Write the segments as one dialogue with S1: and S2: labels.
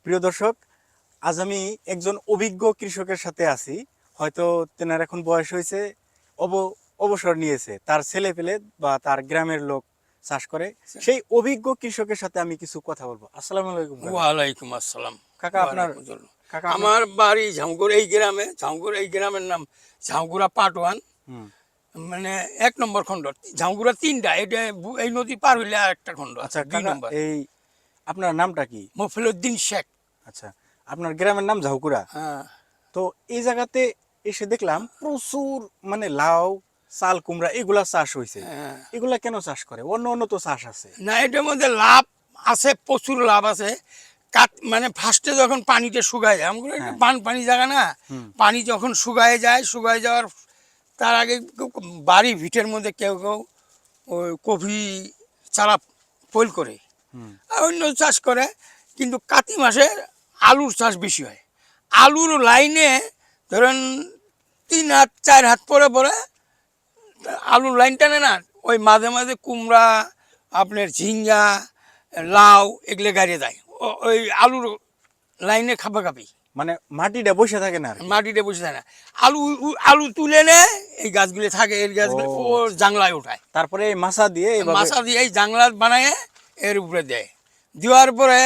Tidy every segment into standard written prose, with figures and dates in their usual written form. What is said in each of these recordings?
S1: প্রিয় দর্শক, আজ আমি একজন অভিজ্ঞ কৃষকের সাথে আছি। হয়তো তেনার এখন বয়স হয়েছে, অবসর নিয়েছে, তার ছেলে পেলে বা তার গ্রামের লোক চাষ করে। সেই অভিজ্ঞ কৃষকের সাথে আমি কিছু কথা বলবো। আসসালামু আলাইকুম কাকা।
S2: ওয়ালাইকুম আসসালাম।
S1: কাকা আপনার কাকা আপনার
S2: আমার বাড়ি ঝাঙ্গুর এই গ্রামে। ঝাঙ্গুর এই গ্রামের নাম ঝাঙ্গুরা পার্ট 1,
S1: হুম,
S2: মানে 1 নম্বর খণ্ড। ঝাঙ্গুরা 3টা, এটা এই নদী পার হইলে আর একটা খণ্ড
S1: আচ্ছা
S2: আছে, 2
S1: কাকা,
S2: নম্বর।
S1: এই আপনার নামটা কি?
S2: মফিলউদ্দিন শেখ।
S1: আচ্ছা, আপনার গ্রামের নাম ঝাউকুড়া।
S2: হ্যাঁ
S1: তো এই জায়গাতে এসে দেখলাম প্রচুর মানে লাউ, চাল কুমড়া এগুলা চাষ হয়েছে।
S2: হ্যাঁ।
S1: এগুলা কেন চাষ করে? অন্য অন্য তো চাষ আছে।
S2: না, এটার মধ্যে লাভ আছে, প্রচুর লাভ আছে। মানে ফার্স্টে যখন পানিতে শুকায় যায়, আমাদের এটা পানি জায়গা না, পানি যখন শুকায় যায়, শুকায় যাওয়ার তার আগে বাড়ি ভিটের মধ্যে কেউ কেউ ওই কফি চারা পোল করে আর অন্য চাষ করে। কিন্তু কাতি মাসে আলুর চাষ বেশি হয়। আলুর লাইনে ধরেন 3 হাত 4 হাত পরে পরে আলুর লাইন টানে না, ওই মাঝে মাঝে কুমড়া, আপনার ঝিঙ্গা, লাউ এগুলো গাড়িয়ে দেয় ওই আলুর লাইনে খাপাখাপি।
S1: মানে মাটিটা বসে থাকে না আর কি।
S2: মাটিতে বসে থাকে না, আলু আলু তুলে নে, এই গাছগুলো থাকে, এই গাছগুলো
S1: ও,
S2: ও জাংলায় ওঠায়।
S1: তারপরে এই মাছা দিয়ে এভাবে
S2: মাছা দিয়ে এই জাংলা বানায় এর উপরে দেয়। দেওয়ার পরে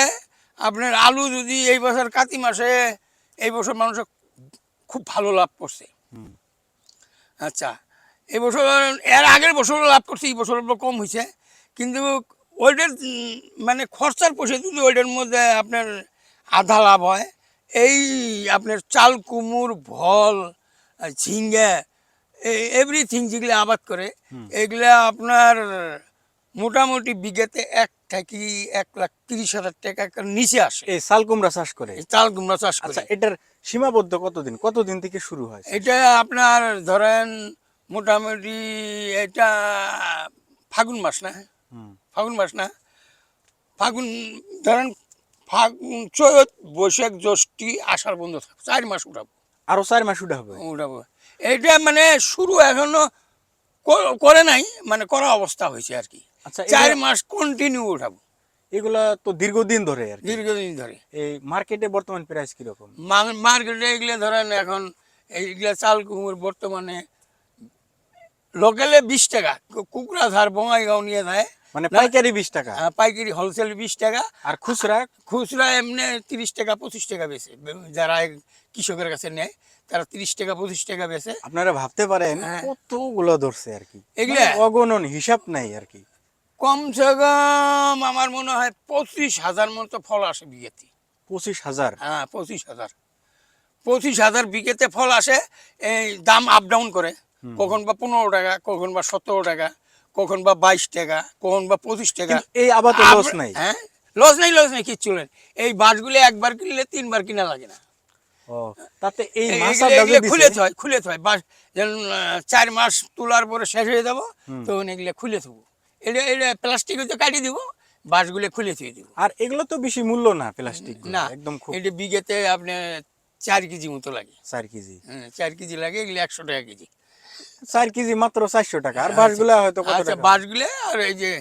S2: আপনার আলু যদি এই বছর কাতি মাসে, এই বছর মানুষের খুব ভালো লাভ করছে। আচ্ছা, এই বছর এর আগের বছর লাভ করছে, এই বছর কম হয়েছে। কিন্তু ওইটার মানে খরচার পয়সা যদি ওইটার মধ্যে আপনার আধা লাভ হয়, এই আপনার চাল কুমুর, ভল, ঝিঙ্গা, এভরিথিং যেগুলো আবাদ করে, এগুলা আপনার মোটামুটি বিঘাতে 1 থেকে 1,30,000 টাকা নিচে আসে।
S1: এই চাল কুমড়া চাষ করে।
S2: এই চাল কুমড়া চাষ করে।
S1: আচ্ছা, এটার সীমাবদ্ধ কতদিন, কতদিন থেকে শুরু হয়?
S2: এটা আপনার ধরেন মোটামুটি এটা ফাগুন মাস না, ফাগুন মাস না, ফাগুন ধরেন ফাগুন, চৈত, বৈশাখ, জ্যৈষ্ঠী, আষাঢ় বন্ধ থাকে, 4 মাস উঠাবো।
S1: আরো 4 মাস উঠে হবে?
S2: উঠাবো। এইটা মানে শুরু এখনো করে নাই, মানে করা অবস্থা হয়েছে আর কি।
S1: আচ্ছা,
S2: 4 মাস কন্টিনিউ উঠাবো,
S1: এগুলা তো দীর্ঘদিন ধরে আর কি।
S2: দীর্ঘদিন ধরে।
S1: এই মার্কেটে বর্তমান প্রাইস কিরকম?
S2: মার্কেটে এগুলো ধরেন এখন এইগুলা চাল কুমড় বর্তমানে লোকালে 20 টাকা, কুকড়াঝাড় বঙ্গাইগাঁও নিয়ে যায়,
S1: মানে পাইকারি 20 টাকা,
S2: পাইকারি হোলসেল 20 টাকা,
S1: আর খুচরা?
S2: খুচরা এমনি 30 টাকা 25 টাকা বেচে। যারা কৃষকের কাছে নেয় তারা 30 টাকা 25 টাকা বেচে।
S1: আপনারা ভাবতে পারেন কতগুলো ধরছে আর কি,
S2: এগুলা
S1: মানে অগণন, হিসাব নাই আর কি।
S2: কমসে কম আমার মনে হয় 25,000 মতো ফল আসে বিঘেতে।
S1: 25,000?
S2: হ্যাঁ, 25,000 বিঘেতে ফল আসে। এই দাম আপ ডাউন করে, কখন বা 15 টাকা, কখন বা 17 টাকা, কখন বা 22 টাকা, কখন বা 25 টাকা।
S1: এই আবার তো লস নাই?
S2: হ্যাঁ, লস নেই কিচ্ছু নেই। এই বাঁশগুলো একবার কিনলে 3বার কিনা লাগে না।
S1: ও, তাতে এই
S2: এগুলো খুলে থয় বাঁশ, যেন 4 মাস তোলার পরে শেষ হয়ে যাবো, তখন এগুলো খুলে থবো। এটা এটা প্লাস্টিক হয়তো কাটিয়ে দিব, বাঁশগুলো খুলে থুয়ে দিব।
S1: আর এগুলো তো বেশি মূল্য না, প্লাস্টিক
S2: না,
S1: একদম খুব।
S2: এটা বিঘেতে আপনার 4 কেজি মতো লাগে।
S1: 4 কেজি?
S2: হ্যাঁ, 4 কেজি লাগে। এগুলো 100 টাকা কেজি।
S1: 4 কেজি মাত্র 400 টাকা। আর বাঁশগুলা হয়তো কত
S2: আচ্ছা,
S1: টাকা?
S2: বাঁশগুলো আর এই যে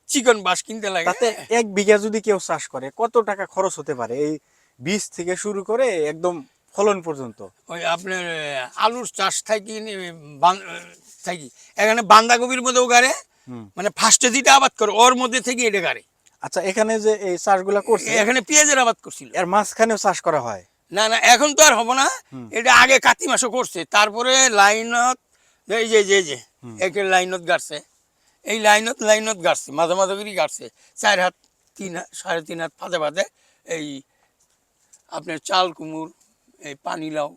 S2: চিকন বাঁশ কিনতে লাগে।
S1: তাতে 1 বিঘা যদি কেউ চাষ করে কত টাকা খরচ হতে পারে, এই বীজ থেকে শুরু করে একদম ফলন পর্যন্ত?
S2: ওই আপনার আলুর চাষ থাকি থাকি, এখানে বাঁধাকপির মধ্যেও গাড়ে, মানে ফার্স্টে যেটা আবাদ করে ওর মধ্যে থেকে এটা গাড়ে।
S1: আচ্ছা, এখানে যে এই চাষগুলা করছে,
S2: এখানে পেঁয়াজের আবাদ করছিল।
S1: এর মাঝখানেও চাষ করা হয়?
S2: না না, এখন তো আর হবো না। এটা আগে কাতি মাসে করছে, তারপরে লাইনত, এই যে যে যে একের লাইনত গাড়ছে, এই লাইনত গাড়ছে, মাঝে মাঝে করে গাড়ছে 4 হাত 3 হাত 3.5 হাত ফাঁদে ফাঁদে। এই আপনার চাল কুমড়, এই পানিলাউ,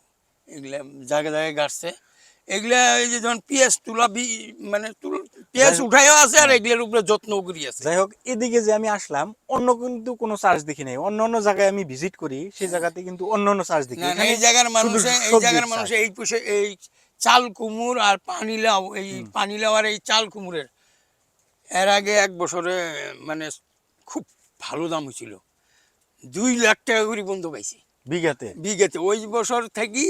S2: এগুলা জায়গায় জায়গায় গাড়ছে। এগুলা এই যে যখন পেঁয়াজ তুলা, মানে পেঁয়াজ উঠাইও আছে, আর এগুলোর উপরে যত্ন করি আছে।
S1: যাই হোক, এদিকে যে আমি আসলাম, অন্য কিন্তু কোনো চাষ দেখি নাই। অন্য অন্য জায়গায় আমি ভিজিট করি, সেই জায়গাতে কিন্তু অন্য অন্য চাষ দেখি।
S2: এই জায়গার মানুষে এই চাল কুমড় আর পানিলাউ, এই পানিলাউ আর এই চাল কুমড়ের এর আগে 1 বছরে মানে খুব ভালো দাম হয়েছিল। 2 লাখ টাকা করে বন্ধ পাইছে
S1: বিঘাতে?
S2: বিঘাতে। ওই বছর থেকে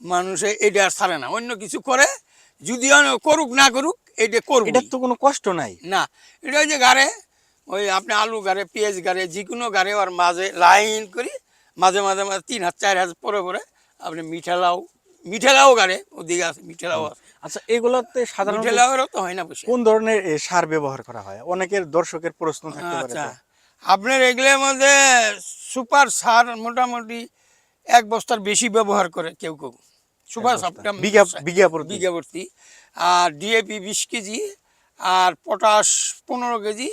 S2: মানুষে এটা আর ছাড়ে না, অন্য কিছু করে, যদি করুক না করুক এটা করুক।
S1: এটার তো কোনো কষ্ট নাই
S2: না, এটা ওই যে গাড়ে, ওই আপনি আলু গাড়ে, পেঁয়াজ গাড়ে, যে কোনো গাড়ে, আর মাঝে লাইন করে মাঝে মাঝে মাঝে 3 হাত 4 হাত পরে পরে আপনি মিঠালাও গাড়ে ওদিকে আছে, মিঠালাও আছে।
S1: আচ্ছা, এগুলোতে সাধারণত
S2: মিঠালাওয়েরও তো হয় না বেশি।
S1: কোন ধরনের সার ব্যবহার করা হয়? অনেকের দর্শকের প্রশ্ন থাকতে পারে
S2: আচ্ছা,
S1: তো।
S2: আপনার এগুলোর মধ্যে সুপার সার মোটামুটি 1 বস্তার বেশি ব্যবহার করে কেউ কেউ। সুপার
S1: বস্তা।
S2: সারটা
S1: বিঘা প্রতি?
S2: বিঘা প্রতি। আর ডিএপি 20 কেজি, আর পটাশ 15 কেজি,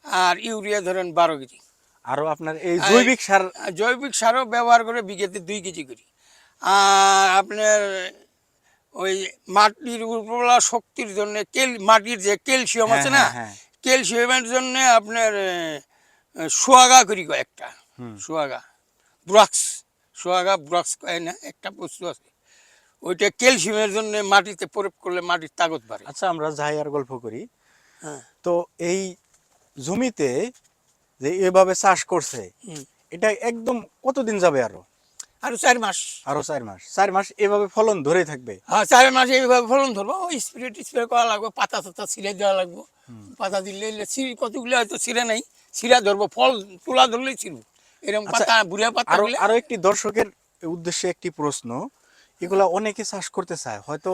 S2: আর ইউরিয়া ধরেন 12 কেজি।
S1: আরো আপনার এই জৈবিক সার?
S2: জৈবিক সারও ব্যবহার করে বিঘাতে 2 কেজি করি। আর আপনার ওই মাটির উর্বরতা শক্তির জন্য মাটির যে ক্যালসিয়াম
S1: হ্যাঁ,
S2: আছে না,
S1: হ্যাঁ, হ্যাঁ।
S2: ক্যালসিয়ামের জন্য আপনার সোয়াগা করি কয়েকটা। সোয়াগা ব্রক্স কয় না, একটা বস্তু আছে, ওইটা ক্যালসিয়ামের জন্য মাটিতে প্রয়োগ করলে মাটির তাগত বাড়ে।
S1: আচ্ছা, আমরা যাই আর গল্প করি।
S2: হ্যাঁ।
S1: তো এই জমিতে যে এভাবে চাষ করছে,
S2: হুম।
S1: এটা একদম কতদিন যাবে আরো?
S2: আরো 4 মাস।
S1: আরো 4 মাস এভাবে ফলন ধরে থাকবে?
S2: হ্যাঁ, 4 মাসে এইভাবে ফলন ধরবো। ওই স্প্রে করা লাগবে, পাতা টাতা ছিঁড়ে দেওয়া লাগবে। পাতা দিলে কতগুলো হয়তো ছিঁড়ে নাই, ছিঁড়া ধরবো, ফল তুলা ধরলেই ছিঁড়বো। এরকম
S1: আচ্ছা,
S2: পাতা, বুড়া পাতা
S1: আরো
S2: গুলো।
S1: আরো একটি দর্শকের উদ্দেশ্যে একটি প্রশ্ন। এগুলা অনেকে চাষ করতে চায়, হয়তো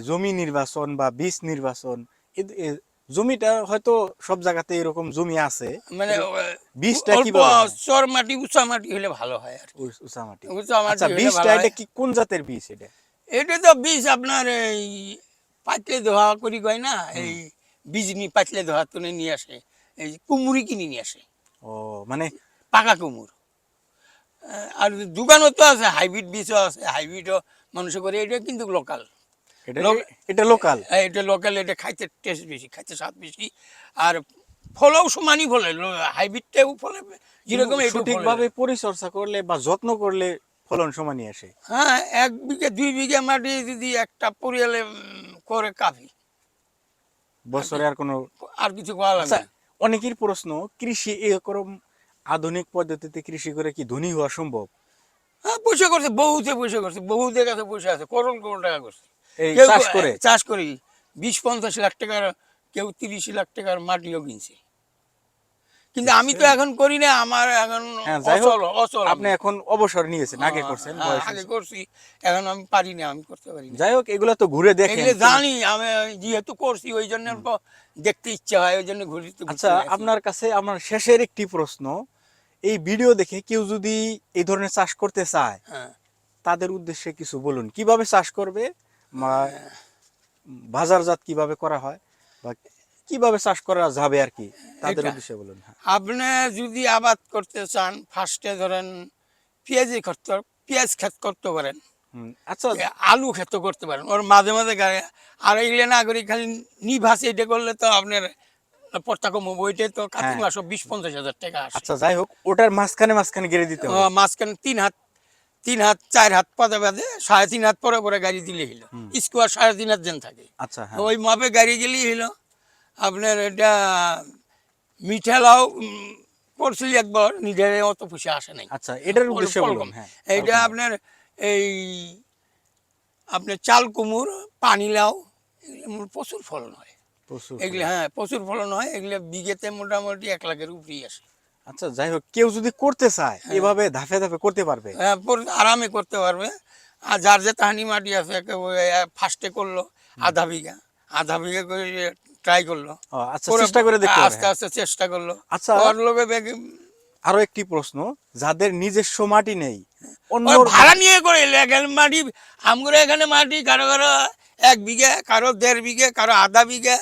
S1: জমি নির্বাচন বা বীজ নির্বাচন, জমিটা হয়তো সব জায়গাতে এরকম জমি আছে,
S2: মানে
S1: বীজটা
S2: অল্প
S1: কিভাবে হয়?
S2: চর মাটি, উঁচা মাটি হলে ভালো হয় আর কি।
S1: উঁচা মাটি।
S2: উঁচা মাটি
S1: আচ্ছা,
S2: হলে
S1: বীজটা
S2: ভালো
S1: এটা
S2: হয়।
S1: কি কোন জাতের বীজ এটা?
S2: এটা তো বীজ আপনার এই পাতলে দোহা করি কয় না, এই বীজ পাতলে দোহা তুলে নিয়ে আসে, এই কুমুরি কিনে নিয়ে আসে,
S1: ও, মানে
S2: পাকা কুমুর। আর দোকানও তো আছে, হাইব্রিড বীজও আছে, হাইব্রিডও মানুষে করে। এটা কিন্তু লোকাল।
S1: এটা এটা লোকাল?
S2: এটা লোকাল, এটা খাইতে টেস্ট বেশি, খাইতে স্বাদ বেশি, আর ফলও সমানই ফলে। হাইব্রিডটাও ফলে যেরকম, এটাও ফলে।
S1: সঠিকভাবে পরিচর্যা করলে বা যত্ন করলে ফলন সমানই আসে।
S2: হ্যাঁ, 1 বিঘা 2 বিঘা মাটি যদি একটা পরিয়ালে করে কাফি,
S1: বছরে আর কোনো।
S2: আর কিছু করা লাগবে
S1: আচ্ছা,
S2: না।
S1: অনেকের প্রশ্ন, কৃষি এরকম আধুনিক পদ্ধতিতে কৃষি করে কি ধনী হওয়া সম্ভব?
S2: হ্যাঁ, পয়সা করছে, বহুদের কাছে পয়সা আছে, করোড় করোড় টাকা করছে।
S1: এই
S2: কেউ
S1: চাষ করে?
S2: 20-50 লাখ টাকার, কেউ 30 লাখ টাকার মাটিও কিনছে। কিন্তু আমি তো এখন করি না, আমার এখন
S1: হ্যাঁ, যাই হোক,
S2: অচল।
S1: আপনি এখন অবসর নিয়েছেন, আগে করছেন,
S2: হ্যাঁ,
S1: বয়স
S2: আগে
S1: হয়েছে।
S2: করছি, এখন আমি পারি না, আমি করতে পারি না।
S1: যাই হোক, এগুলো তো ঘুরে দেখেন।
S2: এগুলো জানি আমি, যেহেতু করছি ওই জন্য দেখতে ইচ্ছা হয়, ওই জন্য ঘুরতে।
S1: আচ্ছা, আপনার কাছে আমার শেষের একটি প্রশ্ন। এই ভিডিও দেখে কেউ যদি এই ধরনের চাষ করতে চায়,
S2: হ্যাঁ,
S1: তাদের উদ্দেশ্যে কিছু বলুন, কিভাবে চাষ করবে, বা বাজারজাত কিভাবে করা হয়, বা কিভাবে চাষ করা যাবে আর কি, তাদের
S2: এটা।
S1: উদ্দেশ্যে বলুন। হ্যাঁ।
S2: আপনি যদি আবাদ করতে চান, ফার্স্টে ধরেন পেঁয়াজ ক্ষেত করতে পারেন,
S1: আচ্ছা,
S2: আলু ক্ষেত করতে পারেন, ওর মাঝে মাঝে গায়ে। আর এগুলো না করি খালি নিভাসে এটা করলে তো আপনার পড়তা কম হবো। ওইটাই তো কার্তিক
S1: হ্যাঁ।
S2: মাসও 20-50 হাজার টাকা আসে।
S1: আচ্ছা, যাই হোক, ওটার মাঝখানে মাঝখানে গেড়ে দিতে হবে।
S2: মাঝখানে 3 হাত 4 হাত পাতা বাদে 3.5 হাত পরে পরে গাড়ি দিলে হলো। স্কোয়ার 3.5 হাত যেন থাকে,
S1: আচ্ছা, হ্যাঁ।
S2: ওই মাপে গাড়ি গেলেই হলো। আপনার এটা মিঠালাও করছিলি একবার, নিজের অত পয়সা আসে নাই।
S1: আচ্ছা, এটার উদ্দেশ্যে বলুন। হ্যাঁ,
S2: এইটা আপনার এই আপনার চাল কুমুর, পানিলাও, এগুলো প্রচুর ফলন হয়। এগুলো হ্যাঁ, প্রচুর ফলন হয়। এগুলো বিঘেতে মোটামুটি 1 লাখের উপরেই আসে।
S1: আচ্ছা, যাই হোক, কেউ যদি করতে চায় এভাবে ধাপে ধাপে করতে পারবে?
S2: হ্যাঁ, আরামে করতে পারবে। আর যার যে তাহানি মাটি আছে, ফার্স্টে করলো আধা বিঘা করে ট্রাই করলো।
S1: আচ্ছা, চেষ্টা করে দেখতে পারে।
S2: আস্তে আস্তে চেষ্টা করলো।
S1: আচ্ছা,
S2: ওর লোকে
S1: আরো একটি প্রশ্ন, যাদের নিজস্ব মাটি নেই, অন্য
S2: ভাড়া নিয়ে করে মাটি, আমগুলো এখানে মাটি কারো কারো 1 বিঘা, কারো 1.5 বিঘা, কারো আধা বিঘা,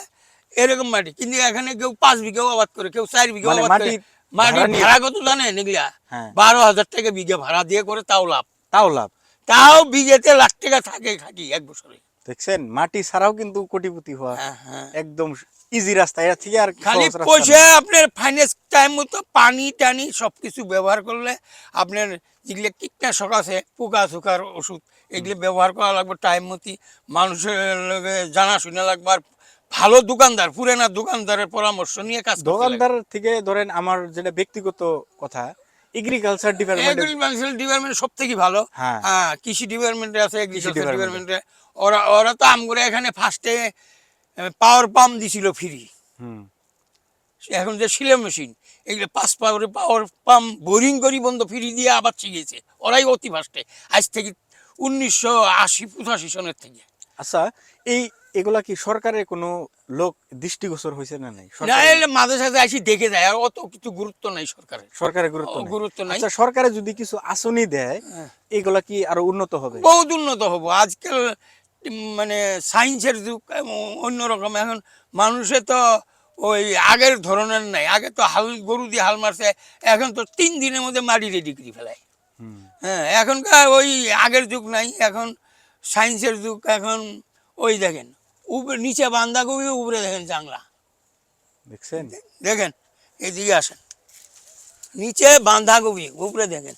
S2: এরকম মাটি। কিন্তু এখানে কেউ 5 বিঘাও আবাদ করে, কেউ 4 বিঘাও
S1: মানে
S2: আবাদ করে। মাটি ভাড়া কত জানেন? এগুলা 12,000 টাকা বিঘা ভাড়া দিয়ে করে, তাও লাভ। তাও বিঘেতে লাখ টাকা থাকে খাটি 1 বছরে।
S1: দেখছেন, মাটি ছাড়াও কিন্তু কোটিপতি হওয়া একদম ইজি রাস্তা। এটা থেকে আর
S2: খালি পয়সা আপনার ফাইন্যান্স টাইম মতো পানি টানি সবকিছু ব্যবহার করলে, আপনার যেগুলো কীটনাশক আছে, পোকা ছোকার ওষুধ, এগুলো ব্যবহার করা লাগবে টাইম মতো, মানুষের জানাশোনা লাগবে। আর ভালো দোকানদার, পুরানা দোকানদারের পরামর্শ নিয়ে কাজ করতে লাগবে।
S1: দোকানদার থেকে ধরেন, আমার যেটা ব্যক্তিগত কথা, এগ্রিকালচার
S2: ডিপার্টমেন্ট সব থেকে ভালো। হ্যাঁ, কৃষি ডিপার্টমেন্টে আছে, এগ্রিকালচার ডিপার্টমেন্টে। ওরা তো আমগুলো এখানে ফার্স্টে পাওয়ার পাম্প দিছিল ফ্রি। এখন যে সিলাই মেশিন, এগুলো পাওয়ার পাম্প বোরিং করি বন্ধ ফিরি দিয়ে আবার শিখেছে ওরাই অতি ফার্স্টে আজ থেকে 1980-85 সনের থেকে।
S1: আচ্ছা, এগুলা কি সরকারের কোনো লোক দৃষ্টিগোচর হয়েছে না নাই?
S2: না এলে মাঝে সাথে আসি দেখে যায় আর অত কিছু গুরুত্ব নাই সরকারের।
S1: সরকারের গুরুত্ব নাই?
S2: গুরুত্ব নাই।
S1: আচ্ছা, সরকারে যদি কিছু আসনি দেয় এগুলা কি আরো উন্নত হবে?
S2: বহুত উন্নত হবো। আজকাল মানে সায়েন্সের যুগ অন্যরকম। এখন মানুষে তো ওই আগের ধরনের নাই। আগে তো গরু দিয়ে হাল মারছে, এখন তো 3 দিনের মধ্যে মাটি রেডি করে ফেলায়। হ্যাঁ, এখনকার ওই আগের যুগ নাই, এখন সায়েন্সের যুগ। এখন ওই দেখেন উপরে নিচে বাঁধাকপি, উপরে দেখেন জাংলা।
S1: দেখছেন?
S2: দেখেন এদিকে আসেন, নিচে বাঁধাকপি, উপরে দেখেন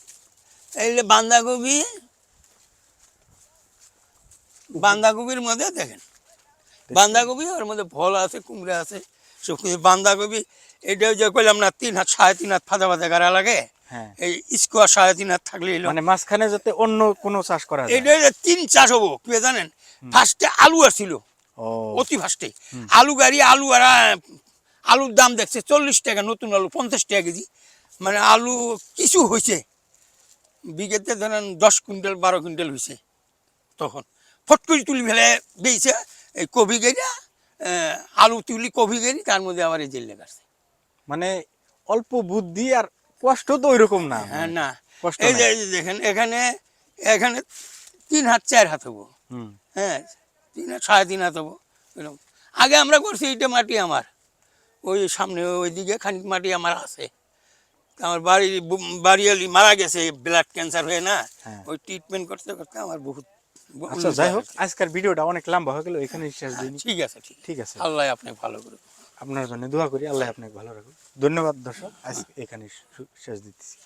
S2: এই যে বাঁধাকপি। বাঁধাকপির মধ্যে দেখেন বাঁধাকপি, ওর মধ্যে ফল আছে, কুমড়া আছে, সব কিছু। বাঁধাকপি এটা যে কইলাম না 3 হাত 3.5 হাত ফাঁদা ফাঁদা গাড়া লাগে,
S1: হ্যাঁ,
S2: এই স্কোয়ার 3.5 হাত থাকলে
S1: মানে মাঝখানে যাতে অন্য কোনো চাষ করা যায়।
S2: এটা 3 চাষ হবো। কি জানেন, ফার্স্টে আলু আসছিল,
S1: ও
S2: অতি ফার্স্টে আলু গাড়ি। আলুর দাম দেখছে 40 টাকা, নতুন আলু 50 টাকা কেজি। মানে আলু কিছু হয়েছে, বিঘেতে ধরেন 10 কুইন্টাল 12 কুইন্টাল হয়েছে। তখন ফট করে তুলি ফেলে বেয়েছে এই কপি গেড়া, আলু তুলি কপি গেড়ি, তার মধ্যে আবার এই জেলে কাটছে।
S1: মানে অল্প বুদ্ধি আর কষ্ট তো ওইরকম না।
S2: হ্যাঁ না,
S1: কষ্ট
S2: এই যে
S1: নাই।
S2: এই যে দেখেন এখানে 3 হাত 4 হাত হবো।
S1: হুম,
S2: হ্যাঁ, 3 হাত 3.5 হাত হবো এরকম। আগে আমরা করছি, এইটা মাটি আমার ওই সামনে ওইদিকে খানিক মাটি আমার আছে। আমার বাড়িয়ালি মারা গেছে ব্লাড ক্যান্সার হয়ে না,
S1: হ্যাঁ।
S2: ওই ট্রিটমেন্ট করতে করতে আমার বহুত।
S1: আচ্ছা, যাই হোক, আজকের ভিডিওটা অনেক লম্বা হয়ে গেল, এখানে শেষ দিন।
S2: ঠিক আছে,
S1: ঠিক আছে,
S2: আল্লাহ আপনাকে ভালো করুক।
S1: আপনার জন্য দোয়া করি, আল্লাহ আপনাকে ভালো রাখুন। ধন্যবাদ দর্শক, আজ এখানে শেষ দিতেছি।